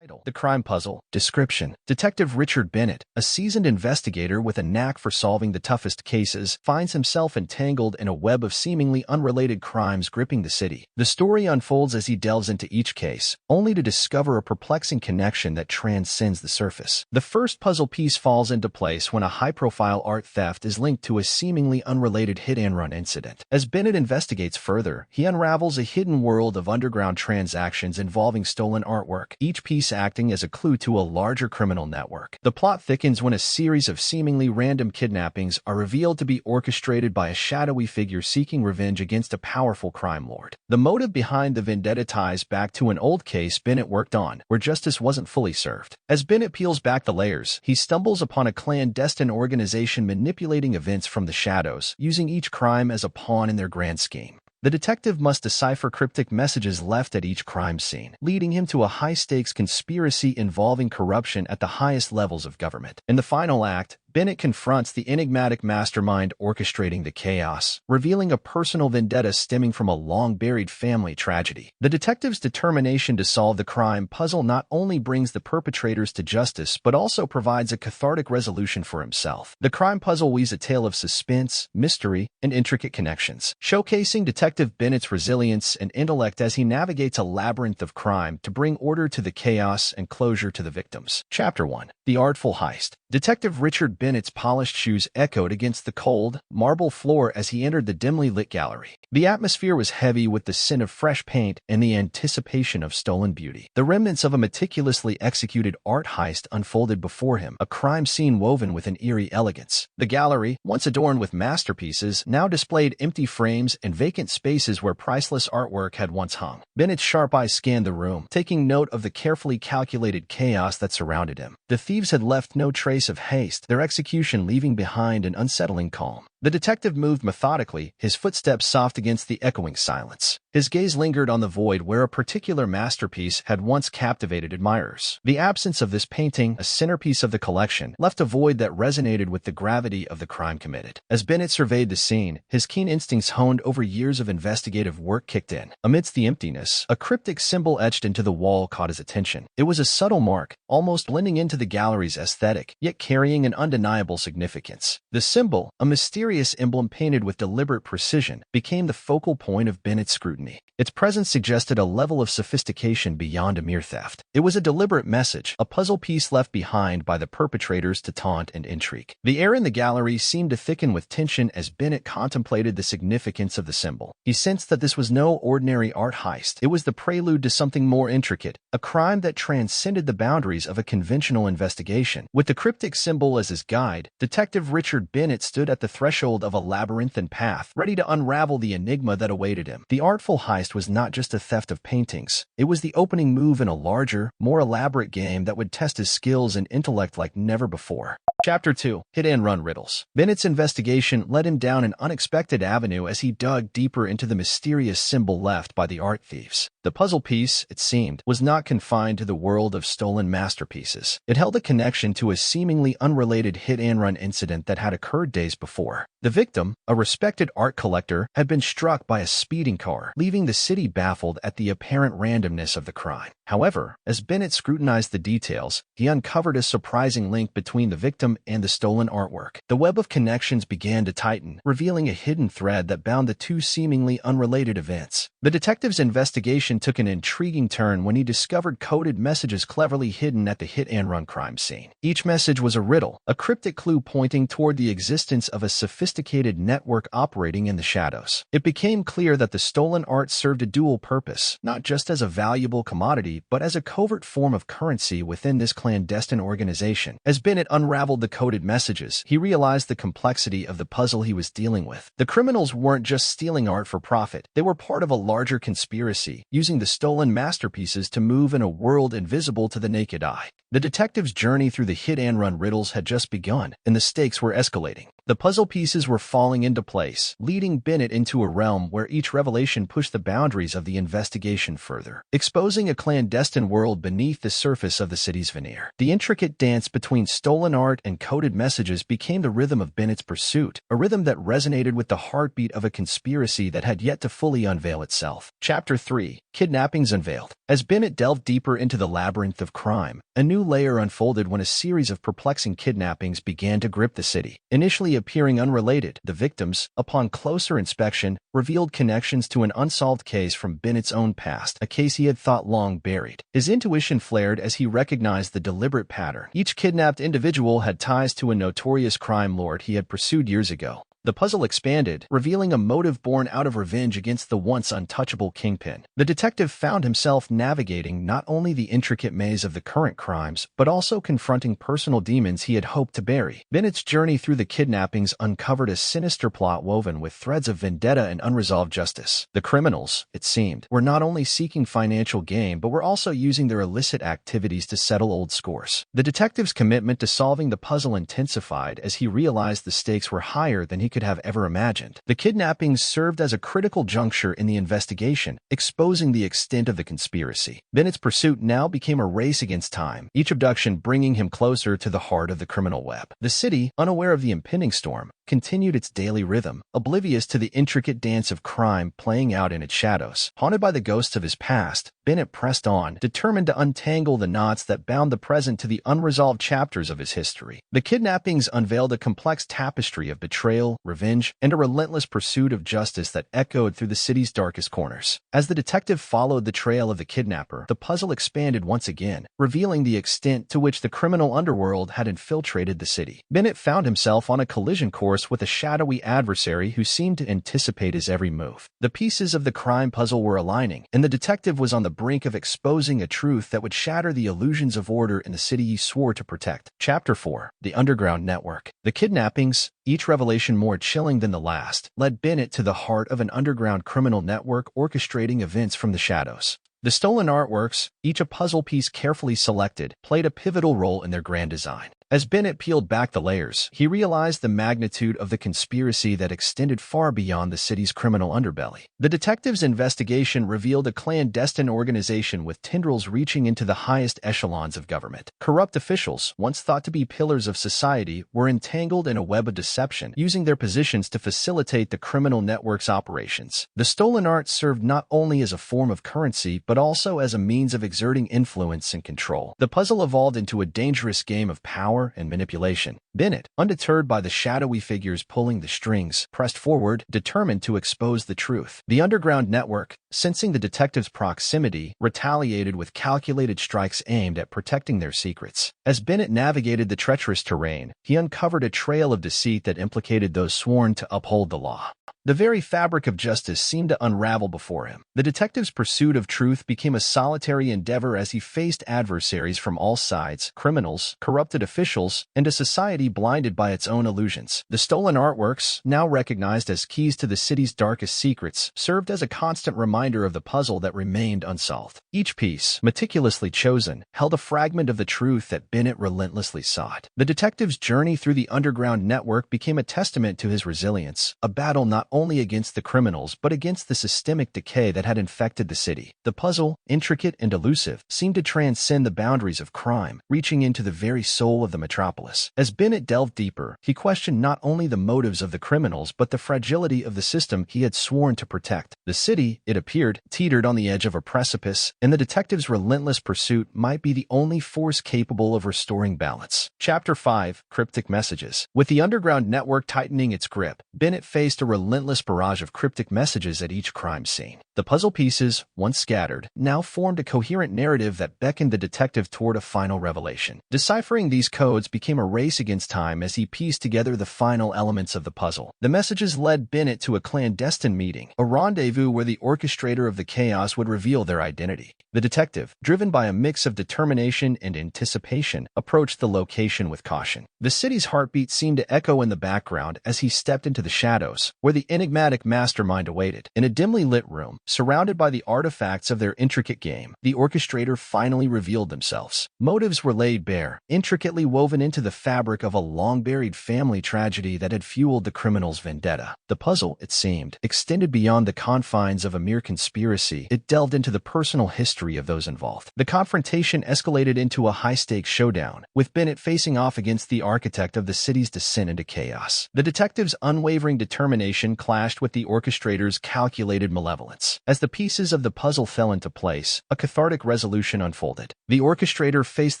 Title: The Crime Puzzle. Description: Detective Richard Bennett, a seasoned investigator with a knack for solving the toughest cases, finds himself entangled in a web of seemingly unrelated crimes gripping the city. The story unfolds as he delves into each case, only to discover a perplexing connection that transcends the surface. The first puzzle piece falls into place when a high-profile art theft is linked to a seemingly unrelated hit-and-run incident. As Bennett investigates further, he unravels a hidden world of underground transactions involving stolen artwork, each piece acting as a clue to a larger criminal network. The plot thickens when a series of seemingly random kidnappings are revealed to be orchestrated by a shadowy figure seeking revenge against a powerful crime lord. The motive behind the vendetta ties back to an old case Bennett worked on, where justice wasn't fully served. As Bennett peels back the layers, he stumbles upon a clandestine organization manipulating events from the shadows, using each crime as a pawn in their grand scheme. The detective must decipher cryptic messages left at each crime scene, leading him to a high-stakes conspiracy involving corruption at the highest levels of government. In the final act, Bennett confronts the enigmatic mastermind orchestrating the chaos, revealing a personal vendetta stemming from a long-buried family tragedy. The detective's determination to solve the crime puzzle not only brings the perpetrators to justice but also provides a cathartic resolution for himself. The crime puzzle weaves a tale of suspense, mystery, and intricate connections, showcasing Detective Bennett's resilience and intellect as he navigates a labyrinth of crime to bring order to the chaos and closure to the victims. Chapter 1: The Artful Heist. Detective Richard Bennett's polished shoes echoed against the cold, marble floor as he entered the dimly lit gallery. The atmosphere was heavy with the scent of fresh paint and the anticipation of stolen beauty. The remnants of a meticulously executed art heist unfolded before him, a crime scene woven with an eerie elegance. The gallery, once adorned with masterpieces, now displayed empty frames and vacant spaces where priceless artwork had once hung. Bennett's sharp eyes scanned the room, taking note of the carefully calculated chaos that surrounded him. The thieves had left no trace of haste, their execution leaving behind an unsettling calm. The detective moved methodically, his footsteps soft against the echoing silence. His gaze lingered on the void where a particular masterpiece had once captivated admirers. The absence of this painting, a centerpiece of the collection, left a void that resonated with the gravity of the crime committed. As Bennett surveyed the scene, his keen instincts honed over years of investigative work kicked in. Amidst the emptiness, a cryptic symbol etched into the wall caught his attention. It was a subtle mark, almost blending into the gallery's aesthetic, yet carrying an undeniable significance. The symbol, a mysterious emblem painted with deliberate precision, became the focal point of Bennett's scrutiny. Its presence suggested a level of sophistication beyond a mere theft. It was a deliberate message, a puzzle piece left behind by the perpetrators to taunt and intrigue. The air in the gallery seemed to thicken with tension as Bennett contemplated the significance of the symbol. He sensed that this was no ordinary art heist. It was the prelude to something more intricate, a crime that transcended the boundaries of a conventional investigation. With the cryptic symbol as his guide, Detective Richard Bennett stood at the threshold of a labyrinthine path, ready to unravel the enigma that awaited him. The artful heist was not just a theft of paintings. It was the opening move in a larger, more elaborate game that would test his skills and intellect like never before. Chapter 2: Hit-and-Run Riddles. Bennett's investigation led him down an unexpected avenue as he dug deeper into the mysterious symbol left by the art thieves. The puzzle piece, it seemed, was not confined to the world of stolen masterpieces. It held a connection to a seemingly unrelated hit-and-run incident that had occurred days before. The victim, a respected art collector, had been struck by a speeding car, leaving the city baffled at the apparent randomness of the crime. However, as Bennett scrutinized the details, he uncovered a surprising link between the victim and the stolen artwork. The web of connections began to tighten, revealing a hidden thread that bound the two seemingly unrelated events. The detective's investigation took an intriguing turn when he discovered coded messages cleverly hidden at the hit-and-run crime scene. Each message was a riddle, a cryptic clue pointing toward the existence of a sophisticated network operating in the shadows. It became clear that the stolen art served a dual purpose, not just as a valuable commodity, but as a covert form of currency within this clandestine organization. As Bennett unraveled the coded messages, he realized the complexity of the puzzle he was dealing with. The criminals weren't just stealing art for profit. They were part of a larger conspiracy, using the stolen masterpieces to move in a world invisible to the naked eye. The detective's journey through the hit-and-run riddles had just begun, and the stakes were escalating. The puzzle pieces were falling into place, leading Bennett into a realm where each revelation pushed the boundaries of the investigation further, exposing a clandestine world beneath the surface of the city's veneer. The intricate dance between stolen art and coded messages became the rhythm of Bennett's pursuit, a rhythm that resonated with the heartbeat of a conspiracy that had yet to fully unveil itself. Chapter 3: Kidnappings Unveiled. As Bennett delved deeper into the labyrinth of crime, a new layer unfolded when a series of perplexing kidnappings began to grip the city. Initially appearing unrelated, the victims, upon closer inspection, revealed connections to an unsolved case from Bennett's own past, a case he had thought long buried. His intuition flared as he recognized the deliberate pattern. Each kidnapped individual had ties to a notorious crime lord he had pursued years ago. The puzzle expanded, revealing a motive born out of revenge against the once untouchable kingpin. The detective found himself navigating not only the intricate maze of the current crimes, but also confronting personal demons he had hoped to bury. Bennett's journey through the kidnappings uncovered a sinister plot woven with threads of vendetta and unresolved justice. The criminals, it seemed, were not only seeking financial gain, but were also using their illicit activities to settle old scores. The detective's commitment to solving the puzzle intensified as he realized the stakes were higher than he could have ever imagined. The kidnappings served as a critical juncture in the investigation, exposing the extent of the conspiracy. Bennett's pursuit now became a race against time, each abduction bringing him closer to the heart of the criminal web. The city, unaware of the impending storm, continued its daily rhythm, oblivious to the intricate dance of crime playing out in its shadows. Haunted by the ghosts of his past, Bennett pressed on, determined to untangle the knots that bound the present to the unresolved chapters of his history. The kidnappings unveiled a complex tapestry of betrayal, revenge, and a relentless pursuit of justice that echoed through the city's darkest corners. As the detective followed the trail of the kidnapper, the puzzle expanded once again, revealing the extent to which the criminal underworld had infiltrated the city. Bennett found himself on a collision course with a shadowy adversary who seemed to anticipate his every move. The pieces of the crime puzzle were aligning, and the detective was on the brink of exposing a truth that would shatter the illusions of order in the city he swore to protect. Chapter 4: The Underground Network. The kidnappings, each revelation more chilling than the last, led Bennett to the heart of an underground criminal network orchestrating events from the shadows. The stolen artworks, each a puzzle piece carefully selected, played a pivotal role in their grand design. As Bennett peeled back the layers, he realized the magnitude of the conspiracy that extended far beyond the city's criminal underbelly. The detective's investigation revealed a clandestine organization with tendrils reaching into the highest echelons of government. Corrupt officials, once thought to be pillars of society, were entangled in a web of deception, using their positions to facilitate the criminal network's operations. The stolen art served not only as a form of currency, but also as a means of exerting influence and control. The puzzle evolved into a dangerous game of power and manipulation. Bennett, undeterred by the shadowy figures pulling the strings, pressed forward, determined to expose the truth. The underground network, sensing the detective's proximity, retaliated with calculated strikes aimed at protecting their secrets. As Bennett navigated the treacherous terrain, he uncovered a trail of deceit that implicated those sworn to uphold the law. The very fabric of justice seemed to unravel before him. The detective's pursuit of truth became a solitary endeavor as he faced adversaries from all sides: criminals, corrupted officials, and a society blinded by its own illusions. The stolen artworks, now recognized as keys to the city's darkest secrets, served as a constant reminder of the puzzle that remained unsolved. Each piece, meticulously chosen, held a fragment of the truth that Bennett relentlessly sought. The detective's journey through the underground network became a testament to his resilience, a battle not only against the criminals but against the systemic decay that had infected the city. The puzzle, intricate and elusive, seemed to transcend the boundaries of crime, reaching into the very soul of the metropolis. As Bennett delved deeper, he questioned not only the motives of the criminals but the fragility of the system he had sworn to protect. The city, it appeared, teetered on the edge of a precipice, and the detective's relentless pursuit might be the only force capable of restoring balance. Chapter 5: Cryptic Messages. With the underground network tightening its grip, Bennett faced a relentless barrage of cryptic messages at each crime scene. The puzzle pieces, once scattered, now formed a coherent narrative that beckoned the detective toward a final revelation. Deciphering these codes became a race against time as he pieced together the final elements of the puzzle. The messages led Bennett to a clandestine meeting, a rendezvous where the orchestrator of the chaos would reveal their identity. The detective, driven by a mix of determination and anticipation, approached the location with caution. The city's heartbeat seemed to echo in the background as he stepped into the shadows, where the enigmatic mastermind awaited. In a dimly lit room, surrounded by the artifacts of their intricate game, the orchestrator finally revealed themselves. Motives were laid bare, intricately woven into the fabric of of a long-buried family tragedy that had fueled the criminal's vendetta. The puzzle, it seemed, extended beyond the confines of a mere conspiracy. It delved into the personal history of those involved. The confrontation escalated into a high-stakes showdown, with Bennett facing off against the architect of the city's descent into chaos. The detective's unwavering determination clashed with the orchestrator's calculated malevolence. As the pieces of the puzzle fell into place, a cathartic resolution unfolded. The orchestrator faced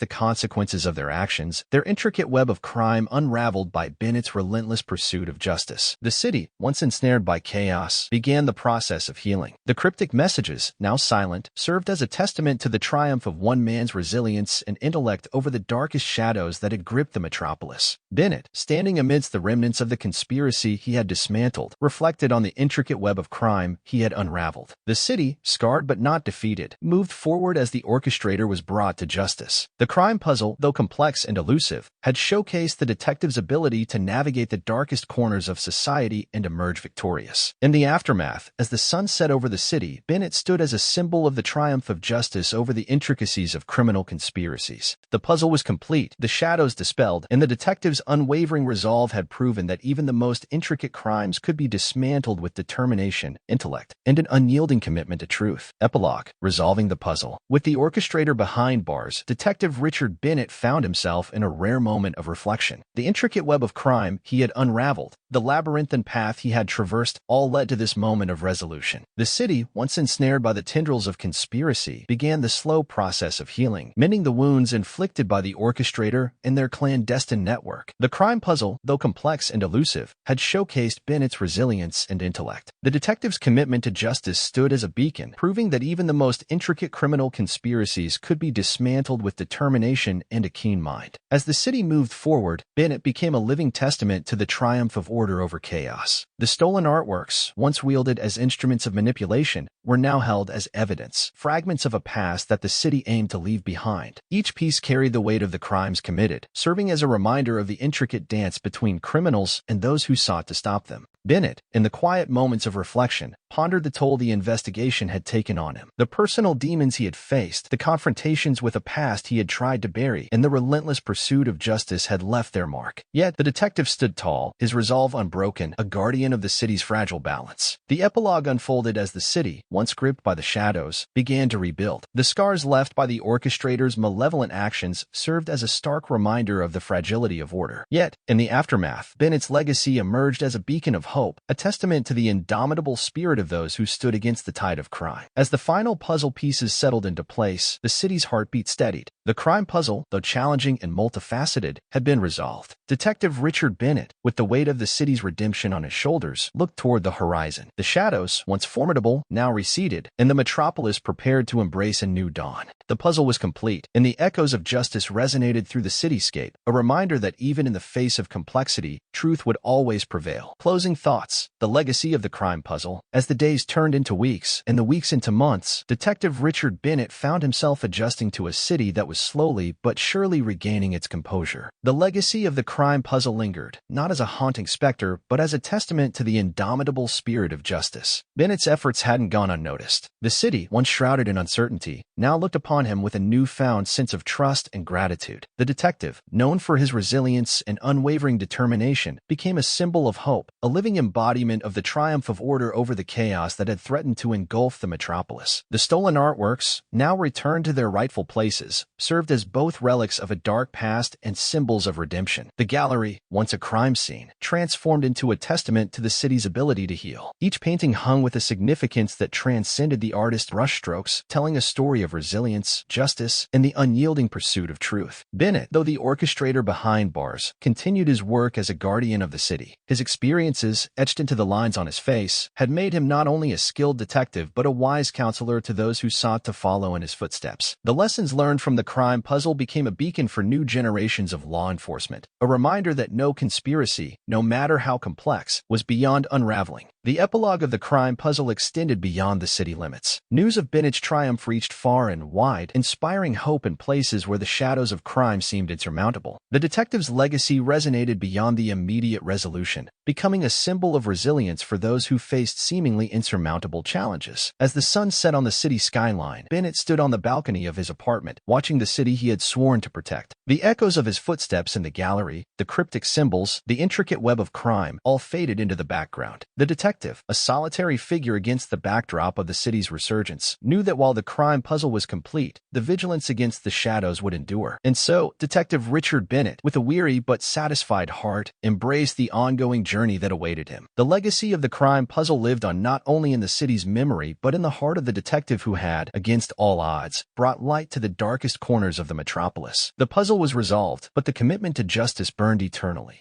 the consequences of their actions, their intricate web of crime unraveled by Bennett's relentless pursuit of justice. The city, once ensnared by chaos, began the process of healing. The cryptic messages, now silent, served as a testament to the triumph of one man's resilience and intellect over the darkest shadows that had gripped the metropolis. Bennett, standing amidst the remnants of the conspiracy he had dismantled, reflected on the intricate web of crime he had unraveled. The city, scarred but not defeated, moved forward as the orchestrator was brought to justice. The crime puzzle, though complex and elusive, had showcased the detective's ability to navigate the darkest corners of society and emerge victorious. In the aftermath, as the sun set over the city, Bennett stood as a symbol of the triumph of justice over the intricacies of criminal conspiracies. The puzzle was complete, the shadows dispelled, and the detective's unwavering resolve had proven that even the most intricate crimes could be dismantled with determination, intellect, and an unyielding commitment to truth. Epilogue: resolving the puzzle. With the orchestrator behind bars, Detective Richard Bennett found himself in a rare moment of reflection. The intricate web of crime he had unraveled, the labyrinthine path he had traversed, all led to this moment of resolution. The city, once ensnared by the tendrils of conspiracy, began the slow process of healing, mending the wounds inflicted by the orchestrator and their clandestine network. The crime puzzle, though complex and elusive, had showcased Bennett's resilience and intellect. The detective's commitment to justice stood as a beacon, proving that even the most intricate criminal conspiracies could be dismantled with determination and a keen mind. As the city moved forward, Bennett became a living testament to the triumph of order over chaos. The stolen artworks, once wielded as instruments of manipulation, were now held as evidence, fragments of a past that the city aimed to leave behind. Each piece carried the weight of the crimes committed, serving as a reminder of the intricate dance between criminals and those who sought to stop them. Bennett, in the quiet moments of reflection, pondered the toll the investigation had taken on him. The personal demons he had faced, the confrontations with a past he had tried to bury, and the relentless pursuit of justice had left their mark. Yet, the detective stood tall, his resolve unbroken, a guardian of the city's fragile balance. The epilogue unfolded as the city, once gripped by the shadows, began to rebuild. The scars left by the orchestrator's malevolent actions served as a stark reminder of the fragility of order. Yet, in the aftermath, Bennett's legacy emerged as a beacon of hope, a testament to the indomitable spirit of those who stood against the tide of crime. As the final puzzle pieces settled into place, the city's heartbeat steadied. The crime puzzle, though challenging and multifaceted, had been resolved. Detective Richard Bennett, with the weight of the city's redemption on his shoulders, looked toward the horizon. The shadows, once formidable, now receded, and the metropolis prepared to embrace a new dawn. The puzzle was complete, and the echoes of justice resonated through the cityscape, a reminder that even in the face of complexity, truth would always prevail. Closing thoughts: the legacy of the crime puzzle. As the days turned into weeks, and the weeks into months, Detective Richard Bennett found himself adjusting to a city that was slowly but surely regaining its composure. The legacy of the crime puzzle lingered, not as a haunting specter, but as a testament to the indomitable spirit of justice. Bennett's efforts hadn't gone unnoticed. The city, once shrouded in uncertainty, now looked upon him with a newfound sense of trust and gratitude. The detective, known for his resilience and unwavering determination, became a symbol of hope, a living embodiment of the triumph of order over the chaos that had threatened to engulf the metropolis. The stolen artworks, now returned to their rightful places, served as both relics of a dark past and symbols of redemption. The gallery, once a crime scene, transformed into a testament to the city's ability to heal. Each painting hung with a significance that transcended the artist's brushstrokes, telling a story of resilience, justice, and the unyielding pursuit of truth. Bennett, though the orchestrator behind bars, continued his work as a guardian of the city. His experiences, etched into the lines on his face, had made him not only a skilled detective but a wise counselor to those who sought to follow in his footsteps. The lessons learned from the crime puzzle became a beacon for new generations of law enforcement, a reminder that no conspiracy, no matter how complex, was beyond unraveling. The epilogue of the crime puzzle extended beyond the city limits. News of Bennett's triumph reached far and wide, inspiring hope in places where the shadows of crime seemed insurmountable. The detective's legacy resonated beyond the immediate resolution, becoming a symbol of resilience for those who faced seemingly insurmountable challenges. As the sun set on the city skyline, Bennett stood on the balcony of his apartment, watching the city he had sworn to protect. The echoes of his footsteps in the gallery, the cryptic symbols, the intricate web of crime, all faded into the background. The detective, a solitary figure against the backdrop of the city's resurgence, knew that while the crime puzzle was complete, the vigilance against the shadows would endure. And so, Detective Richard Bennett, with a weary but satisfied heart, embraced the ongoing journey that awaited him. The legacy of the crime puzzle lived on not only in the city's memory but in the heart of the detective who had, against all odds, brought light to the darkest corners of the metropolis. The puzzle was resolved, but the commitment to justice burned eternally.